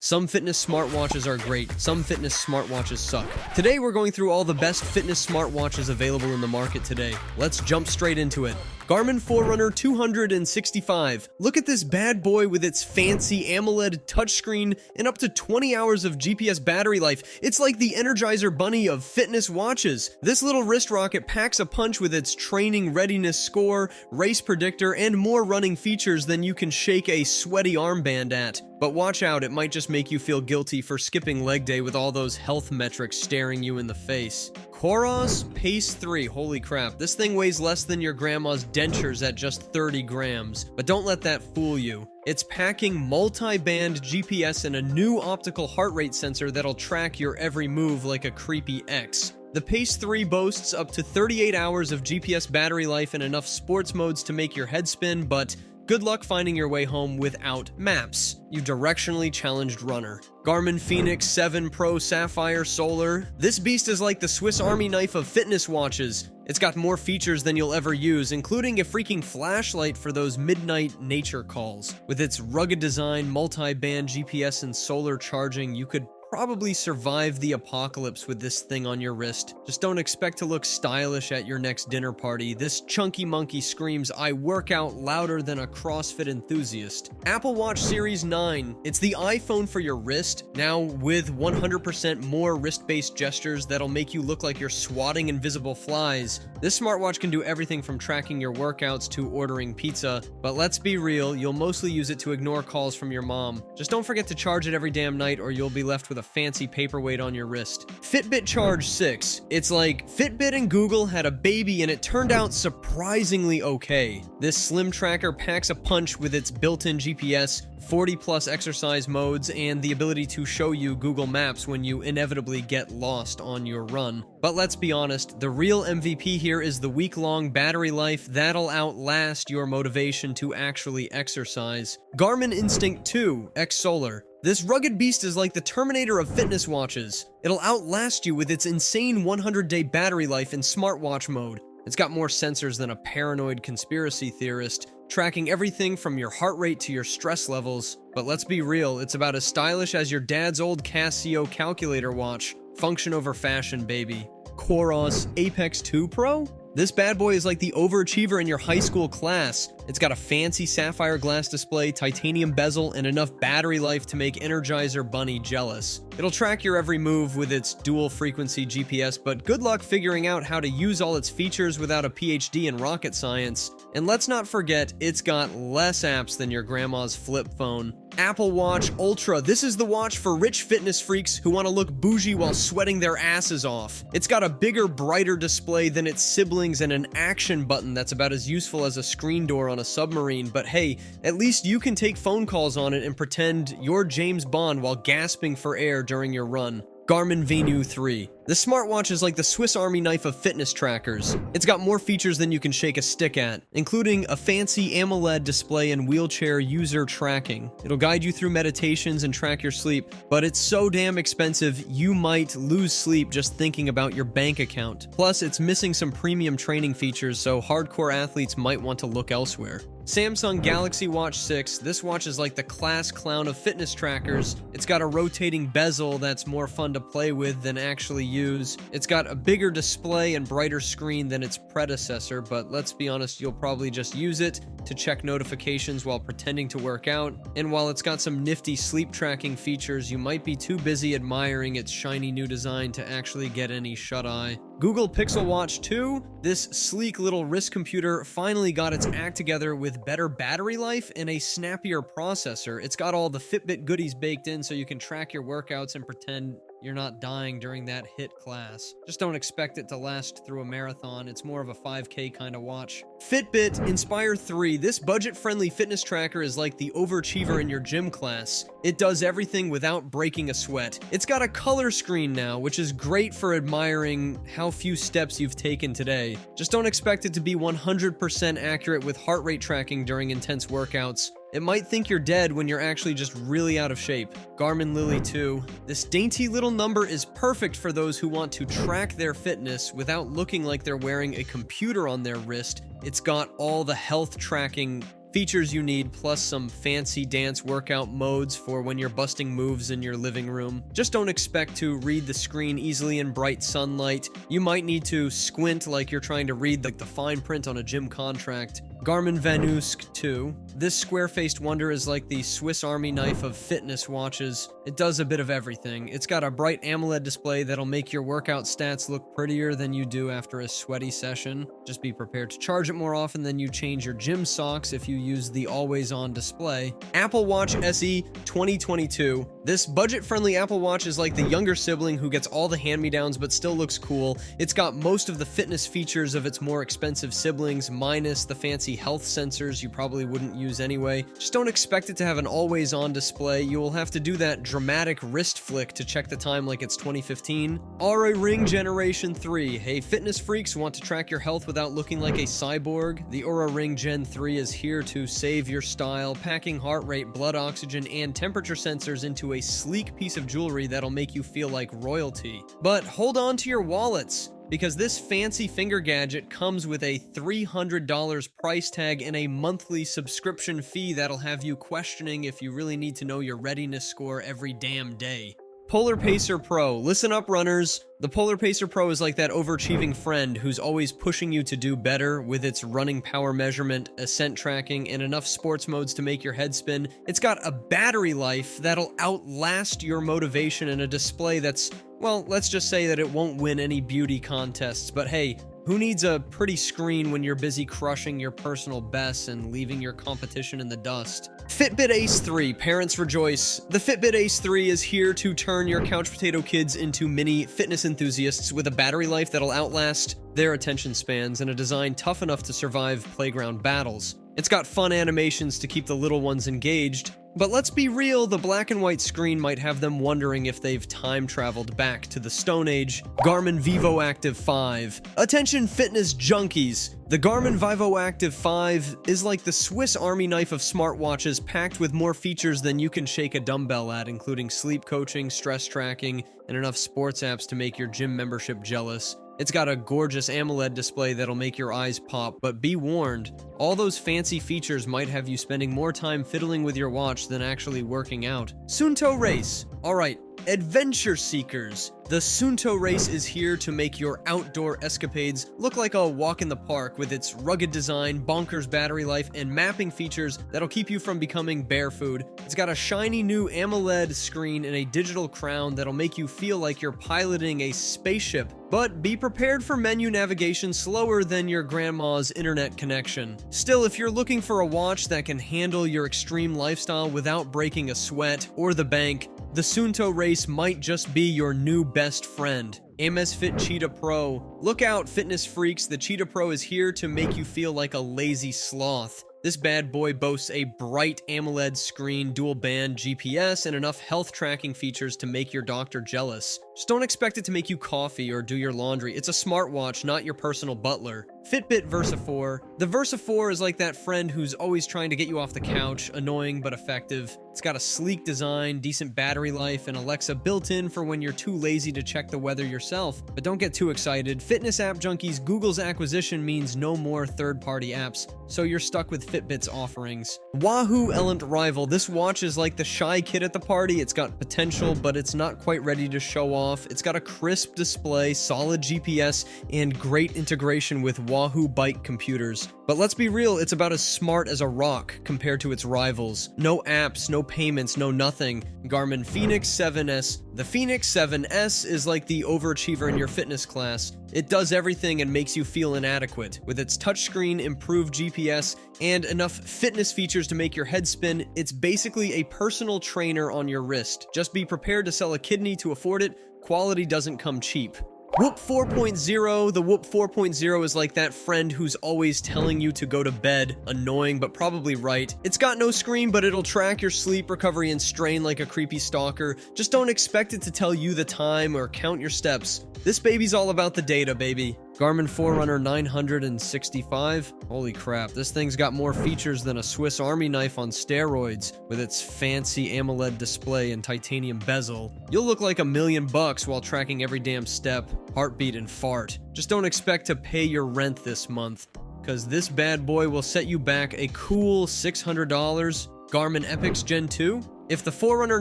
Some fitness smartwatches are great, some fitness smartwatches suck. Today we're going through all the best fitness smartwatches available in the market today. Let's jump straight into it. Garmin Forerunner 265. Look at this bad boy with its fancy AMOLED touchscreen and up to 20 hours of GPS battery life. It's like the Energizer Bunny of fitness watches. This little wrist rocket packs a punch with its training readiness score, race predictor, and more running features than you can shake a sweaty armband at. But watch out, it might just make you feel guilty for skipping leg day with all those health metrics staring you in the face. COROS Pace 3, holy crap, this thing weighs less than your grandma's dentures at just 30 grams. But don't let that fool you. It's packing multi-band GPS and a new optical heart rate sensor that'll track your every move like a creepy ex. The Pace 3 boasts up to 38 hours of GPS battery life and enough sports modes to make your head spin, but good luck finding your way home without maps, you directionally challenged runner. Garmin Phoenix 7 Pro Sapphire Solar. This beast is like the Swiss Army knife of fitness watches. It's got more features than you'll ever use, including a freaking flashlight for those midnight nature calls. With its rugged design, multi-band GPS, and solar charging, you could probably survive the apocalypse with this thing on your wrist. Just don't expect to look stylish at your next dinner party. This chunky monkey screams, "I work out," louder than a CrossFit enthusiast. Apple Watch Series 9. It's the iPhone for your wrist, now with 100% more wrist-based gestures that'll make you look like you're swatting invisible flies. This smartwatch can do everything from tracking your workouts to ordering pizza, but let's be real, you'll mostly use it to ignore calls from your mom. Just don't forget to charge it every damn night or you'll be left with a fancy paperweight on your wrist. Fitbit Charge 6. It's like Fitbit and Google had a baby and it turned out surprisingly okay. This slim tracker packs a punch with its built-in GPS, 40+ exercise modes, and the ability to show you Google Maps when you inevitably get lost on your run. But let's be honest, the real MVP here is the week-long battery life that'll outlast your motivation to actually exercise. Garmin Instinct 2 X Solar. This rugged beast is like the Terminator of fitness watches. It'll outlast you with its insane 100-day battery life in smartwatch mode. It's got more sensors than a paranoid conspiracy theorist, tracking everything from your heart rate to your stress levels. But let's be real, it's about as stylish as your dad's old Casio calculator watch. Function over fashion, baby. COROS Apex 2 Pro? This bad boy is like the overachiever in your high school class. It's got a fancy sapphire glass display, titanium bezel, and enough battery life to make Energizer Bunny jealous. It'll track your every move with its dual frequency GPS, but good luck figuring out how to use all its features without a PhD in rocket science. And let's not forget, it's got less apps than your grandma's flip phone. Apple Watch Ultra. This is the watch for rich fitness freaks who want to look bougie while sweating their asses off. It's got a bigger, brighter display than its siblings and an action button that's about as useful as a screen door on a submarine, but hey, at least you can take phone calls on it and pretend you're James Bond while gasping for air during your run. Garmin Venue 3. This smartwatch is like the Swiss Army knife of fitness trackers. It's got more features than you can shake a stick at, including a fancy AMOLED display and wheelchair user tracking. It'll guide you through meditations and track your sleep, but it's so damn expensive you might lose sleep just thinking about your bank account. Plus, it's missing some premium training features, so hardcore athletes might want to look elsewhere. Samsung Galaxy Watch 6. This watch is like the class clown of fitness trackers. It's got a rotating bezel that's more fun to play with than actually use. It's got a bigger display and brighter screen than its predecessor, but let's be honest, you'll probably just use it to check notifications while pretending to work out. And while it's got some nifty sleep tracking features, you might be too busy admiring its shiny new design to actually get any shut-eye. Google Pixel Watch 2. This sleek little wrist computer finally got its act together with better battery life and a snappier processor. It's got all the Fitbit goodies baked in so you can track your workouts and pretend you're not dying during that HIIT class. Just don't expect it to last through a marathon. It's more of a 5K kind of watch. Fitbit Inspire 3. This budget-friendly fitness tracker is like the overachiever in your gym class. It does everything without breaking a sweat. It's got a color screen now, which is great for admiring how few steps you've taken today. Just don't expect it to be 100% accurate with heart rate tracking during intense workouts. It might think you're dead when you're actually just really out of shape. Garmin Lily 2. This dainty little number is perfect for those who want to track their fitness without looking like they're wearing a computer on their wrist. It's got all the health tracking features you need, plus some fancy dance workout modes for when you're busting moves in your living room. Just don't expect to read the screen easily in bright sunlight. You might need to squint like you're trying to read the fine print on a gym contract. Garmin Venus 2. This square-faced wonder is like the Swiss Army knife of fitness watches. It does a bit of everything. It's got a bright AMOLED display that'll make your workout stats look prettier than you do after a sweaty session. Just be prepared to charge it more often than you change your gym socks if you use the always-on display. Apple Watch SE 2022. This budget-friendly Apple Watch is like the younger sibling who gets all the hand-me-downs but still looks cool. It's got most of the fitness features of its more expensive siblings, minus the fancy health sensors you probably wouldn't use anyway. Just don't expect it to have an always-on display. You will have to do that dramatic wrist flick to check the time like it's 2015. Aura Ring Generation 3. Hey, fitness freaks want to track your health without looking like a cyborg? The Aura Ring Gen 3 is here to save your style, packing heart rate, blood oxygen, and temperature sensors into a sleek piece of jewelry that'll make you feel like royalty. But hold on to your wallets, because this fancy finger gadget comes with a $300 price tag and a monthly subscription fee that'll have you questioning if you really need to know your readiness score every damn day. Polar Pacer Pro. Listen up, runners. The Polar Pacer Pro is like that overachieving friend who's always pushing you to do better with its running power measurement, ascent tracking, and enough sports modes to make your head spin. It's got a battery life that'll outlast your motivation and a display that's, well, let's just say that it won't win any beauty contests, but hey, who needs a pretty screen when you're busy crushing your personal bests and leaving your competition in the dust? Fitbit Ace 3, parents rejoice. The Fitbit Ace 3 is here to turn your couch potato kids into mini fitness enthusiasts with a battery life that'll outlast their attention spans and a design tough enough to survive playground battles. It's got fun animations to keep the little ones engaged, but let's be real, the black and white screen might have them wondering if they've time traveled back to the Stone Age. Garmin Vivo Active 5. Attention fitness junkies! The Garmin Vivo Active 5 is like the Swiss Army knife of smartwatches, packed with more features than you can shake a dumbbell at, including sleep coaching, stress tracking, and enough sports apps to make your gym membership jealous. It's got a gorgeous AMOLED display that'll make your eyes pop, but be warned, all those fancy features might have you spending more time fiddling with your watch than actually working out. Sunto Race. Alright, adventure seekers. The Sunto Race is here to make your outdoor escapades look like a walk in the park with its rugged design, bonkers battery life, and mapping features that'll keep you from becoming bear food. It's got a shiny new AMOLED screen and a digital crown that'll make you feel like you're piloting a spaceship. But be prepared for menu navigation slower than your grandma's internet connection. Still, if you're looking for a watch that can handle your extreme lifestyle without breaking a sweat or the bank, the Sunto Race might just be your new best friend. MSFit Cheetah Pro. Look out, fitness freaks, the Cheetah Pro is here to make you feel like a lazy sloth. This bad boy boasts a bright AMOLED screen, dual band GPS, and enough health tracking features to make your doctor jealous. Just don't expect it to make you coffee or do your laundry. It's a smartwatch, not your personal butler. Fitbit Versa 4. The Versa 4 is like that friend who's always trying to get you off the couch, annoying but effective. It's got a sleek design, decent battery life, and Alexa built in for when you're too lazy to check the weather yourself. But don't get too excited. Fitness app junkies, Google's acquisition means no more third-party apps, so you're stuck with Fitbit's offerings. Wahoo Element Rival. This watch is like the shy kid at the party. It's got potential, but it's not quite ready to show off. It's got a crisp display, solid GPS, and great integration with Wahoo bike computers. But let's be real, it's about as smart as a rock compared to its rivals. No apps, no payments, no nothing. Garmin Phoenix 7S. The Phoenix 7S is like the overachiever in your fitness class. It does everything and makes you feel inadequate. With its touchscreen, improved GPS, and enough fitness features to make your head spin, it's basically a personal trainer on your wrist. Just be prepared to sell a kidney to afford it. Quality doesn't come cheap. Whoop 4.0. The Whoop 4.0 is like that friend who's always telling you to go to bed. Annoying, but probably right. It's got no screen, but it'll track your sleep, recovery, and strain like a creepy stalker. Just don't expect it to tell you the time or count your steps. This baby's all about the data, baby. Garmin Forerunner 965. Holy crap, this thing's got more features than a Swiss Army knife on steroids. With its fancy AMOLED display and titanium bezel, you'll look like $1 million while tracking every damn step, heartbeat, and fart. Just don't expect to pay your rent this month, because this bad boy will set you back a cool $600. Garmin Epics Gen 2? If the Forerunner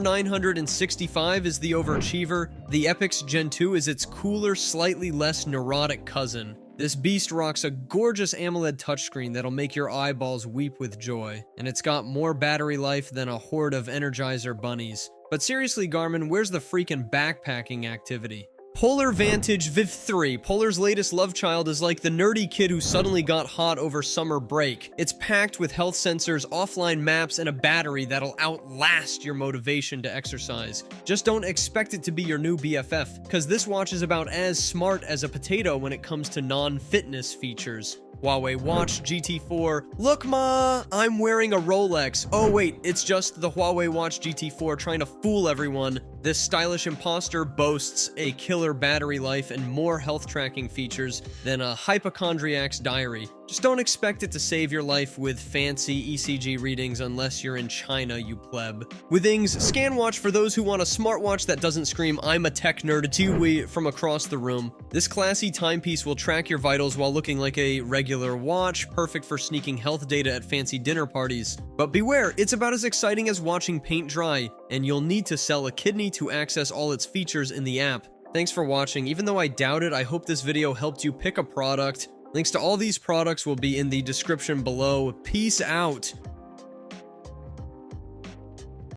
965 is the overachiever, the Epics Gen 2 is its cooler, slightly less neurotic cousin. This beast rocks a gorgeous AMOLED touchscreen that'll make your eyeballs weep with joy, and it's got more battery life than a horde of Energizer bunnies. But seriously, Garmin, where's the freaking backpacking activity? Polar Vantage Viv 3. Polar's latest love child is like the nerdy kid who suddenly got hot over summer break. It's packed with health sensors, offline maps, and a battery that'll outlast your motivation to exercise. Just don't expect it to be your new BFF, because this watch is about as smart as a potato when it comes to non-fitness features. Huawei Watch GT4. Look, ma, I'm wearing a Rolex. Oh wait, it's just the Huawei Watch GT4 trying to fool everyone. This stylish imposter boasts a killer battery life and more health tracking features than a hypochondriac's diary. Just don't expect it to save your life with fancy ECG readings unless you're in China, you pleb. Withings scan watch for those who want a smartwatch that doesn't scream, "I'm a tech nerd" to you from across the room. This classy timepiece will track your vitals while looking like a regular watch, perfect for sneaking health data at fancy dinner parties. But beware, it's about as exciting as watching paint dry, and you'll need to sell a kidney to access all its features in the app. Thanks for watching. Even though I doubt it, I hope this video helped you pick a product. Links to all these products will be in the description below. Peace out.